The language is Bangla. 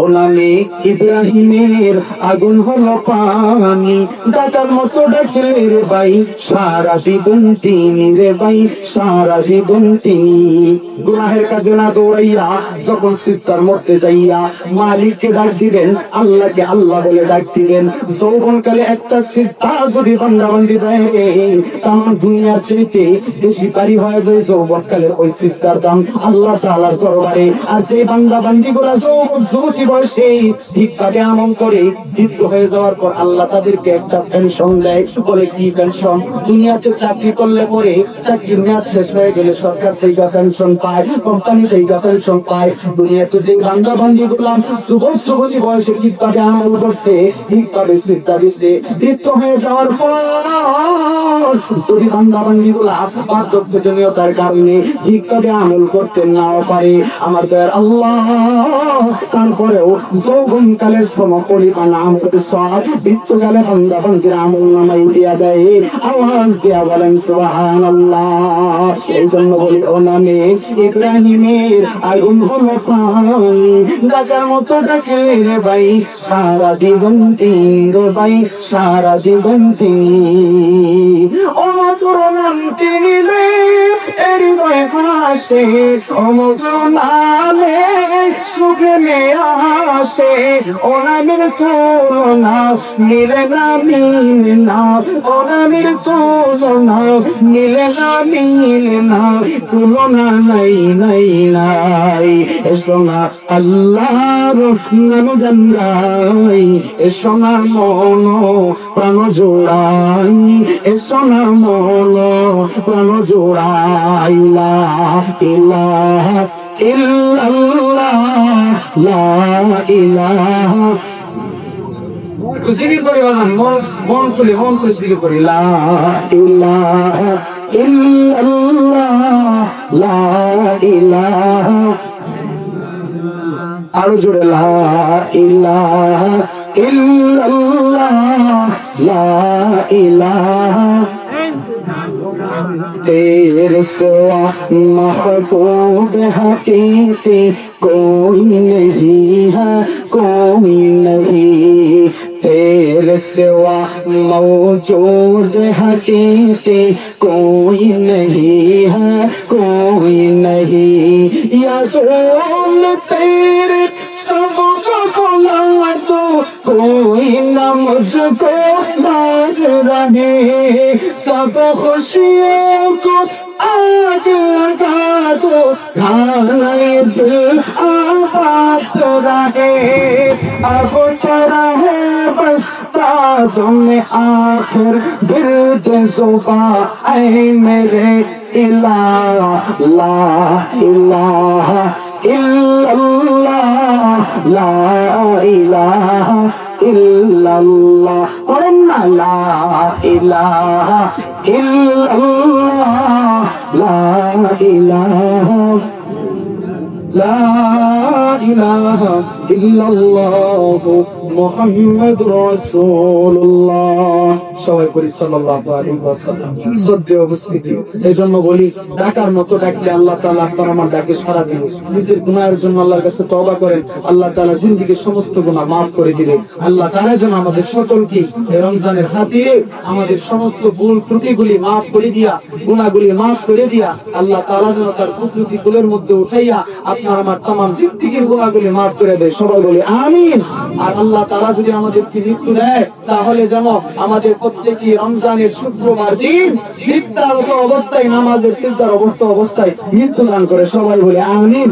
ও নামে ইব্রাহিমের আগুন হলো পানি, ডাকার মতো ডাকলে রে ভাই সারা জীবন তিনি রে ভাই, সারা জীবন তিনি। গুনাহের কাজে না দৌড়াইয়া যখন চিৎকার মরতে যাইয়া মালিককে ডাক দিবেন, আল্লাহকে আল্লাহ বলে ডাক দিবেন। যৌবনকালে একটা চিৎকার যদি বান্দাবান্দি দেয়, তাম দুনিয়ার চাইতে বেশি পারি হয়ে যায় যৌবনকালের ওই চিৎকার দাম আল্লাহ তাআলার দরবারে। আর সেই বান্দাবান্দি গুলা যুবতী বয়সে ঠিকভাবে আমল করে বৃদ্ধ হয়ে যাওয়ার পর আল্লাহ তাদেরকে একটা পেনশন দেয়। বলে কি পেনশন? দুনিয়াতে চাকরি করলে পরে চাকরির মেয়াদ শেষ হয়ে গেলে সরকার থেকে পেনশন পায়, কোম্পানি থেকে পেনশন পায়। দুনিয়াতে যে বান্দাবান্দি গুলাম যুবতী বয়সে ঠিকভাবে আমল করছে, ঠিকভাবে চিন্তা দিচ্ছে, বৃদ্ধ হয়ে যাওয়ার পর যদি বান্দাবান্দি গুলা বার্ধক্যজনিয়তার কারণে ঠিকভাবে আমল করতে নাও পারে, আমার দয়ার আল্লাহ তারপরেও যৌবনকালের সমপরিমাণ আমল সব বৃদ্ধকালে বান্দাবান্দির আমল নামাই দিয়া দেয়। আওয়াজ দিয়া বলেন সুবহানাল্লাহ। এই জন্য বলি ও নামে ইব্রাহিমের আগুন হলো পানি, ডাকার মতো ডাকে রে ভাই সারা জীবন তিনি রে ভাই, সারা জীবন তিনি। ও তোর নাম টিনিলে এর ভয় ভাসে, সমুদ্র নামে সুখে আসে, ও নামের তুলনা মিলে না মিলে না, ও নামের তুলনা মিলে না মিলে না, তুলনা নাই নাই নাই। এসো না আল্লাহর নাম জানাই, এসো না মন প্রাণ জোড়াই, এসো না মন প্রাণ জোড়াই। লা ইলাহা ইল্লাল্লাহ, লা ইলাহা। জিকির করি বাজান, মন খুলে জিকির করি। লা ইলাহা ইল্লাল্লাহ, লা ইলাহা। আরো জোরে লা ইলাহা ইল্লাল্লাহ, লা ইলাহা। तेरे सिवा महबूब हकीकी कोई नहीं है, कोई नहीं। तेरे सिवा मौजूद हकीकी कोई नहीं है, कोई नहीं। या बोल तेरे सब बुला दो, कोई न मुझको लाज रहे, सब खुशियों को आग लगा दो, खाना दिल आबाद रहे। अब तेरा है बस बातों में आखिर बिर्द ज़ुबां, ऐ मेरे इलाहा। ला इलाहा इल्लल्लाह, ला इलाहा इल्लल्लाह। ला इलाहा इल्लल्लाह, ला इलाहा, লা ইলাহা ইল্লাল্লাহ মুহাম্মাদুর রাসূলুল্লাহ। সবাই পড়ি সাল্লাল্লাহু আলাইহি ওয়াসাল্লাম। শ্রদ্ধেয় উপস্থিতি, এজন্য বলি ডাকার মতো ডাকলে আল্লাহ তাআলা আপনার আমার ডাকে সাড়া দিবেন। নিজের গুনাহের জন্য আল্লাহর কাছে তওবা করেন, আল্লাহ তাআলা জিন্দেগীর সমস্ত গুনাহ maaf করে দিবেন। আল্লাহ তাআলা যেন আমাদের সকলকে এই রমজানের খাতিরে আমাদের সমস্ত ভুল ত্রুটিগুলি maaf করে দিয়া, গুনাহগুলি maaf করে দিয়া, আল্লাহ তাআলা যেন তার কুদরতি কোলের মধ্যে উঠাইয়া আপনার আমার तमाम জিন্দেগীর গুনাহগুলি maaf করে দেয়। সবাই বলি আমিন। আর আল্লাহ তাআলা যদি আমাদেরকে মৃত্যু দেয়, তাহলে যেন আমাদের প্রত্যেকই রমজানের শুক্রবার দিন সিজদারত অবস্থায়, নামাজের সিজদার অবস্থায় মৃত্যু দান করে। সবাই বলি আমিন।